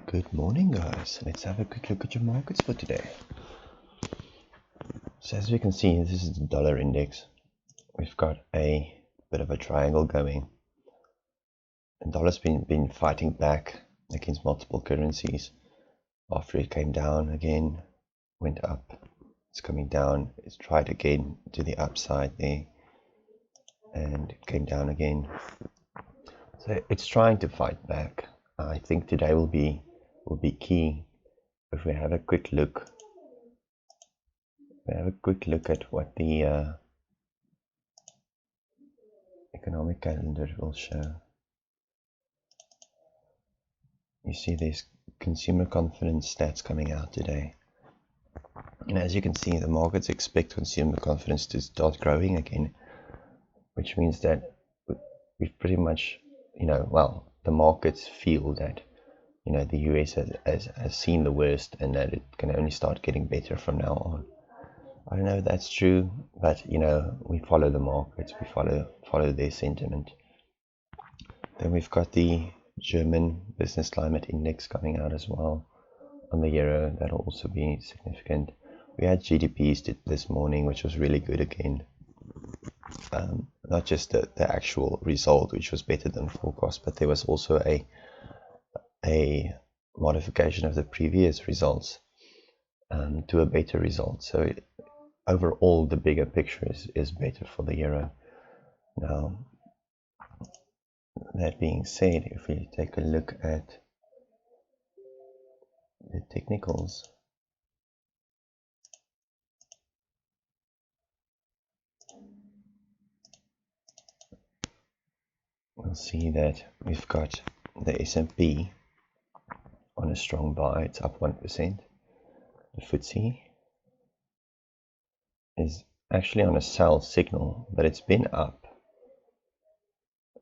Good morning, guys. Let's have a quick look at your markets for today. So as we can see, this is the dollar index. We've got a bit of a triangle going. The dollar's been fighting back against multiple currencies. After it came down again, went up. It's coming down. It's tried again to the upside there, and it came down again. So it's trying to fight back. I think today will be key. If we have a quick look. At what the economic calendar will show. You see there's consumer confidence stats coming out today. And as you can see, the markets expect consumer confidence to start growing again, which means that we've pretty much, the markets feel that, the US has seen the worst and that it can only start getting better from now on. I don't know if that's true, but we follow the markets, we follow their sentiment. Then we've got the German business climate index coming out as well on the euro. That'll also be significant. We had GDPs this morning, which was really good again. Not just the actual result, which was better than forecast, but there was also a modification of the previous results to a better result. So overall, the bigger picture is better for the euro. Now, that being said, if we take a look at the technicals, we'll see that we've got the S&P on a strong buy. It's up 1%. The FTSE is actually on a sell signal, but it's been up.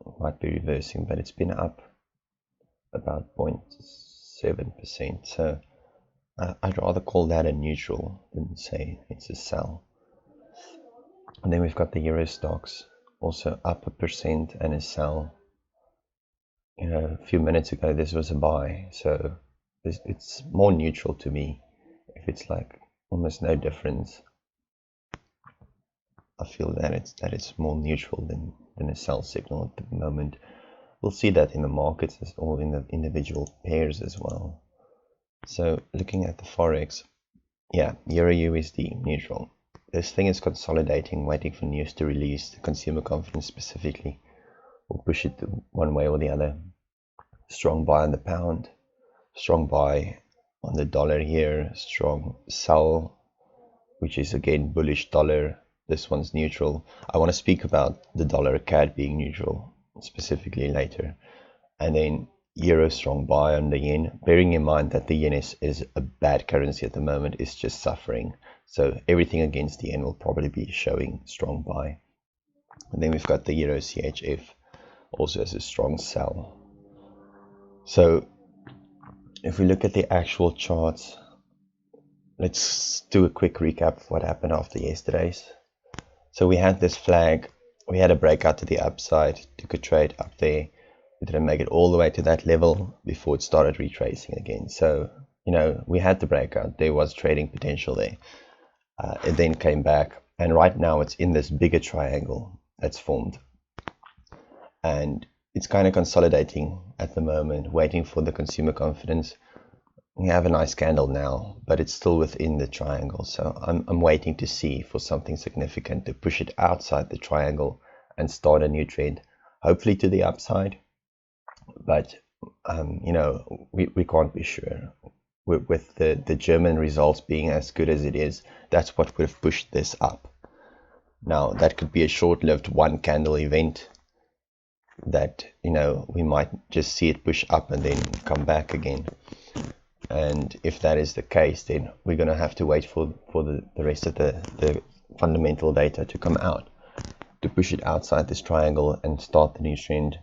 It might be reversing, but it's been up about 0.7%. So I'd rather call that a neutral than say it's a sell. And then we've got the Euro stocks also up 1% and a sell. A few minutes ago this was a buy, so it's more neutral to me. If it's like almost no difference, I feel that it's more neutral than a sell signal at the moment. We'll see that in the markets or in the individual pairs as well. So looking at the forex, Euro USD neutral. This thing is consolidating, waiting for news to release. The consumer confidence specifically will push it one way or the other. Strong buy on the pound, strong buy on the dollar here, strong sell, which is again bullish dollar. This one's neutral. I want to speak about the dollar CAD being neutral specifically later. And then euro strong buy on the yen, bearing in mind that the yen is a bad currency at the moment. It's just suffering. So everything against the yen will probably be showing strong buy. And then we've got the euro CHF also as a strong sell. So if we look at the actual charts, let's do a quick recap of what happened after yesterday's. So we had this flag, we had a breakout to the upside, took a trade up there. We didn't make it all the way to that level before it started retracing again. So, we had the breakout, there was trading potential there. It then came back, and right now it's in this bigger triangle that's formed. And it's kind of consolidating at the moment, waiting for the consumer confidence. We have a nice candle now, but it's still within the triangle. So I'm waiting to see for something significant to push it outside the triangle and start a new trend, hopefully to the upside. But, we can't be sure. With the German results being as good as it is, that's what would have pushed this up. Now, that could be a short-lived one candle event that, we might just see it push up and then come back again. And if that is the case, then we're going to have to wait for the rest of the fundamental data to come out to push it outside this triangle and start the new trend.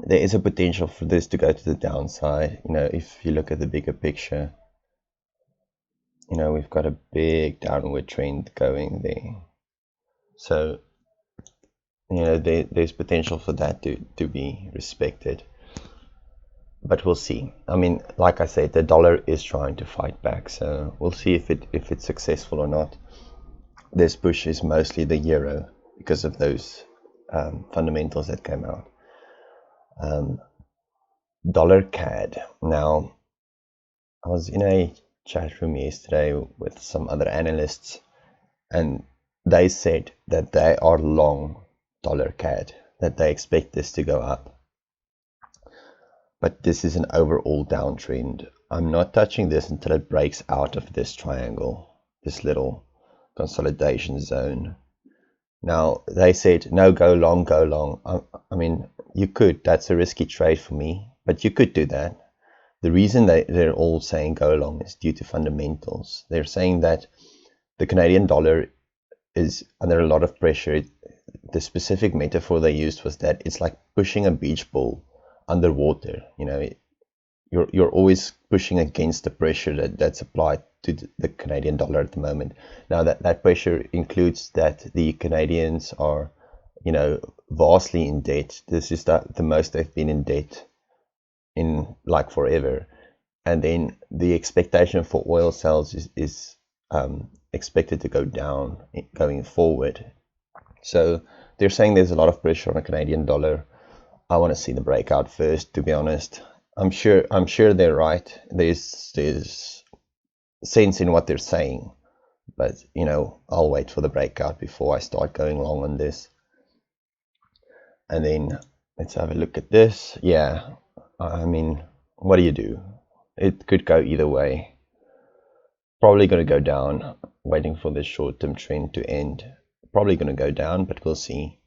There is a potential for this to go to the downside. If you look at the bigger picture, we've got a big downward trend going there. So, there's potential for that to be respected. but we'll see. I mean, like I said, the dollar is trying to fight back, so we'll see if it's successful or not. This push is mostly the euro because of those fundamentals that came out. Dollar CAD. Now, I was in a chat room yesterday with some other analysts, and they said that they are long dollar CAD, that they expect this to go up. But this is an overall downtrend. I'm not touching this until it breaks out of this triangle, this little consolidation zone. Now, they said, no, go long, go long. I mean, you could. That's a risky trade for me, but you could do that. The reason they're all saying go long is due to fundamentals. They're saying that the Canadian dollar is under a lot of pressure. The specific metaphor they used was that it's like pushing a beach ball underwater. You know, you're always pushing against the pressure that's applied to the Canadian dollar at the moment. Now that pressure includes that the Canadians are, you know, vastly in debt. This is the most they've been in debt in like forever. And then the expectation for oil sales is expected to go down going forward. So they're saying there's a lot of pressure on the Canadian dollar. I want to see the breakout first, to be honest. I'm sure they're right. There's sense in what they're saying, but you know, I'll wait for the breakout before I start going long on this. And then let's have a look at this. Yeah, I mean, what do you do? It could go either way. Probably going to go down, waiting for this short-term trend to end. Probably going to go down, but we'll see.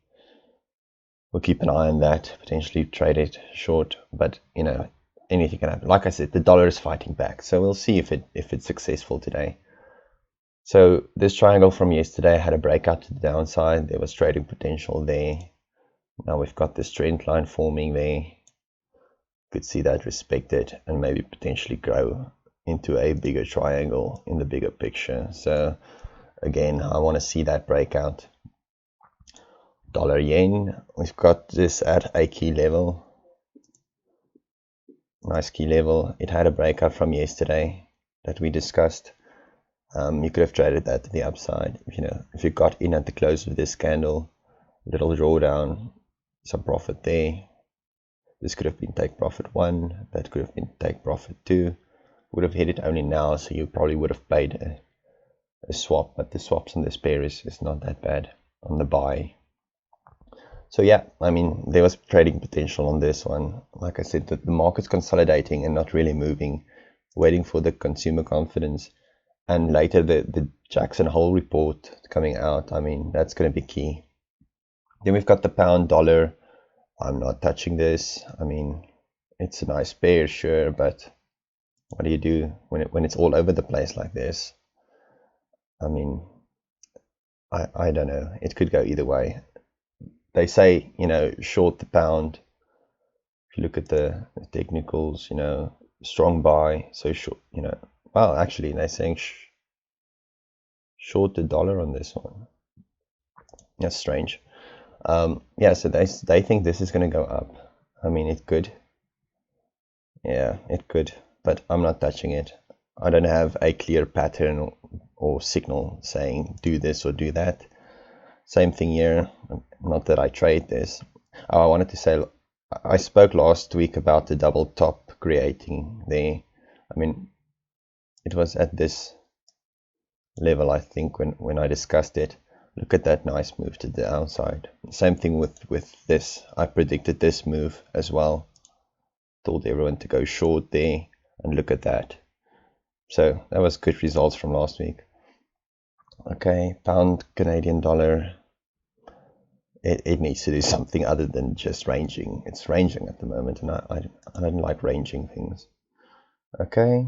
We'll keep an eye on that, potentially trade it short, but you know, anything can happen. Like I said, the dollar is fighting back, so we'll see if it's successful today. So this triangle from yesterday had a breakout to the downside. There was trading potential there. Now we've got this trend line forming there. Could see that respected and maybe potentially grow into a bigger triangle in the bigger picture. So again, I want to see that breakout. Dollar yen, we've got this at a key level. Nice key level. It had a breakout from yesterday that we discussed. You could have traded that to the upside. If you got in at the close of this candle, little drawdown, some profit there. This could have been take profit 1, that could have been take profit 2. Would have hit it only now, so you probably would have played a swap, but the swaps on this pair is not that bad on the buy. So yeah, I mean, there was trading potential on this one. Like I said, the market's consolidating and not really moving, waiting for the consumer confidence. And later the Jackson Hole report coming out. I mean, that's going to be key. Then we've got the pound dollar. I'm not touching this. I mean, it's a nice pair, sure, but what do you do when it's all over the place like this? I mean, I don't know. It could go either way. They say, short the pound. If you look at the technicals, strong buy. So short, well, actually, they're saying short the dollar on this one. That's strange. Yeah, so they think this is going to go up. I mean, it could. Yeah, it could, but I'm not touching it. I don't have a clear pattern or signal saying do this or do that. Same thing here. Not that I trade this. Oh, I wanted to say, I spoke last week about the double top creating there. I mean, it was at this level, I think, when I discussed it. Look at that nice move to the downside. Same thing with this. I predicted this move as well. Told everyone to go short there, and look at that. So that was good results from last week. Okay, pound Canadian dollar. It needs to do something other than just ranging. It's ranging at the moment, and I don't like ranging things. Okay,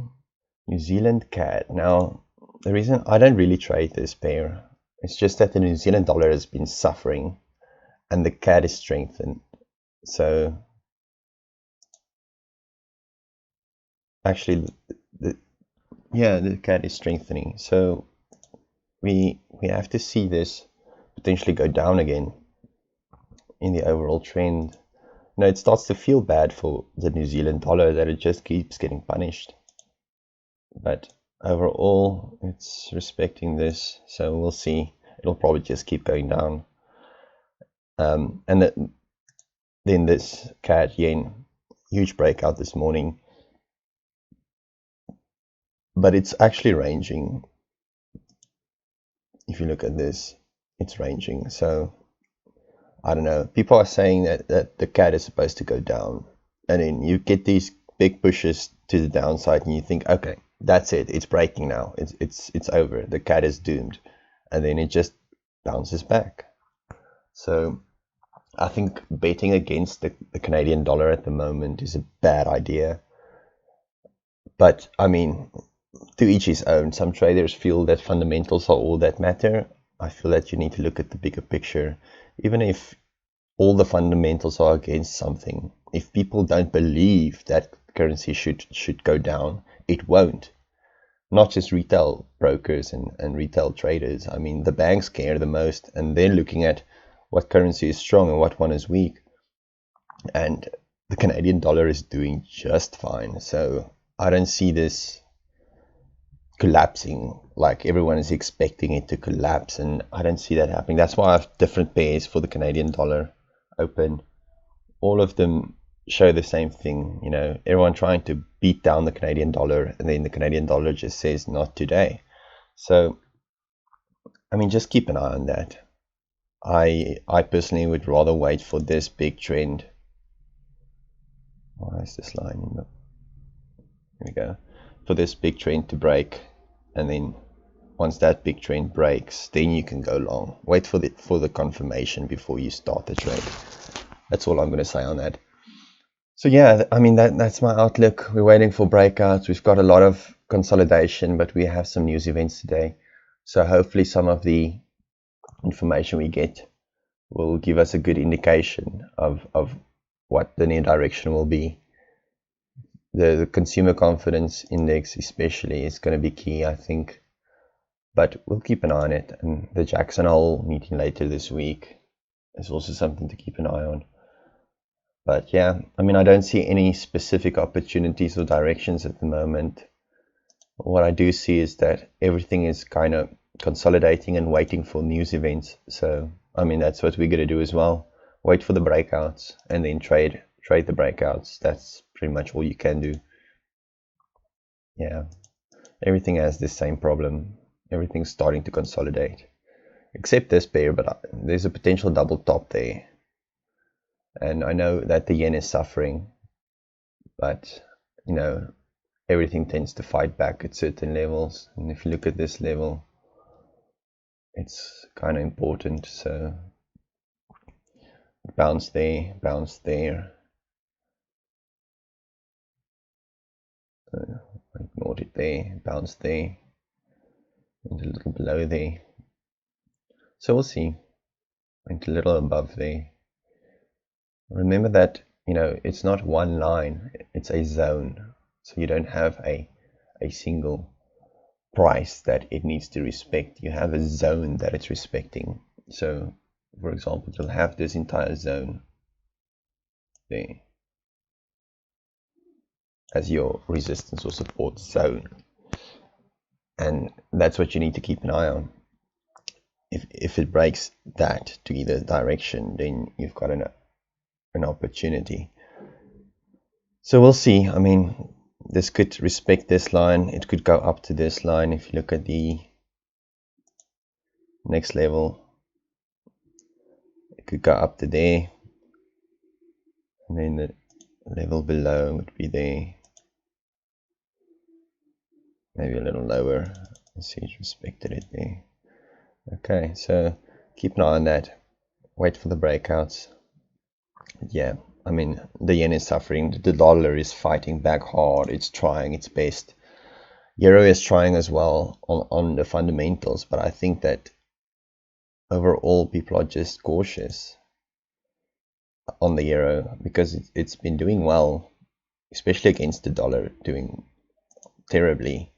New Zealand CAD. Now, the reason I don't really trade this pair, it's just that the New Zealand dollar has been suffering, and the CAD is strengthened. So, actually, the CAD is strengthening. So, we have to see this potentially go down again in the overall trend. it starts to feel bad for the New Zealand dollar that it just keeps getting punished. But overall, it's respecting this, so we'll see. It'll probably just keep going down. Then this CAD yen, huge breakout this morning, but it's actually ranging. If you look at this, it's ranging. So I don't know. People are saying that the CAD is supposed to go down, and then you get these big pushes to the downside, and you think, okay, that's it. It's breaking now. It's over. The CAD is doomed, and then it just bounces back. So I think betting against the Canadian dollar at the moment is a bad idea. But I mean, to each his own. Some traders feel that fundamentals are all that matter. I feel that you need to look at the bigger picture. Even if all the fundamentals are against something, if people don't believe that currency should go down, it won't. Not just retail brokers and retail traders. I mean, the banks care the most, and they're looking at what currency is strong and what one is weak. And the Canadian dollar is doing just fine. So I don't see this collapsing like everyone is expecting it to collapse, and I don't see that happening. That's why I have different pairs for the Canadian dollar open. All of them show the same thing, everyone trying to beat down the Canadian dollar, and then the Canadian dollar just says not today. So I mean, just keep an eye on that. I personally would rather wait for this big trend. Why is this line in the... Here we go. For this big trend to break, and then once that big trend breaks, then you can go long. Wait for the confirmation before you start the trade. That's all I'm going to say on that. So yeah, I mean, that's my outlook. We're waiting for breakouts. We've got a lot of consolidation, but we have some news events today. So hopefully some of the information we get will give us a good indication of what the new direction will be. The consumer confidence index especially is going to be key, I think. But we'll keep an eye on it. And the Jackson Hole meeting later this week is also something to keep an eye on. But yeah, I mean, I don't see any specific opportunities or directions at the moment. What I do see is that everything is kind of consolidating and waiting for news events. So, I mean, that's what we're going to do as well. Wait for the breakouts and then trade the breakouts. That's pretty much all you can do. Yeah, everything has this same problem. Everything's starting to consolidate, except this pair, but there's a potential double top there. And I know that the yen is suffering, but everything tends to fight back at certain levels. And if you look at this level, it's kind of important. So bounce there, bounce there. I ignored it there, bounce there, and a little below there. So we'll see. Went a little above there. Remember that, it's not one line, it's a zone. So you don't have a single price that it needs to respect. You have a zone that it's respecting. So, for example, you'll have this entire zone there as your resistance or support zone. And that's what you need to keep an eye on. If it breaks that to either direction, then you've got an opportunity. So we'll see. I mean, this could respect this line. It could go up to this line. If you look at the next level, it could go up to there, and then the level below would be there, maybe a little lower. Let's see, it respected it there. Okay, so keep an eye on that. Wait for the breakouts. Yeah, I mean, the yen is suffering. The dollar is fighting back hard. It's trying its best. Euro is trying as well on the fundamentals, but I think that overall people are just cautious on the euro because it's been doing well, especially against the dollar, doing terribly.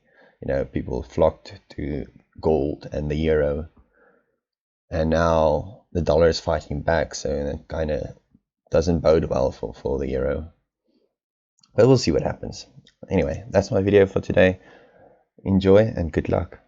People flocked to gold and the euro, and now the dollar is fighting back, so that kind of doesn't bode well for the euro. But we'll see what happens. Anyway, that's my video for today. Enjoy and good luck.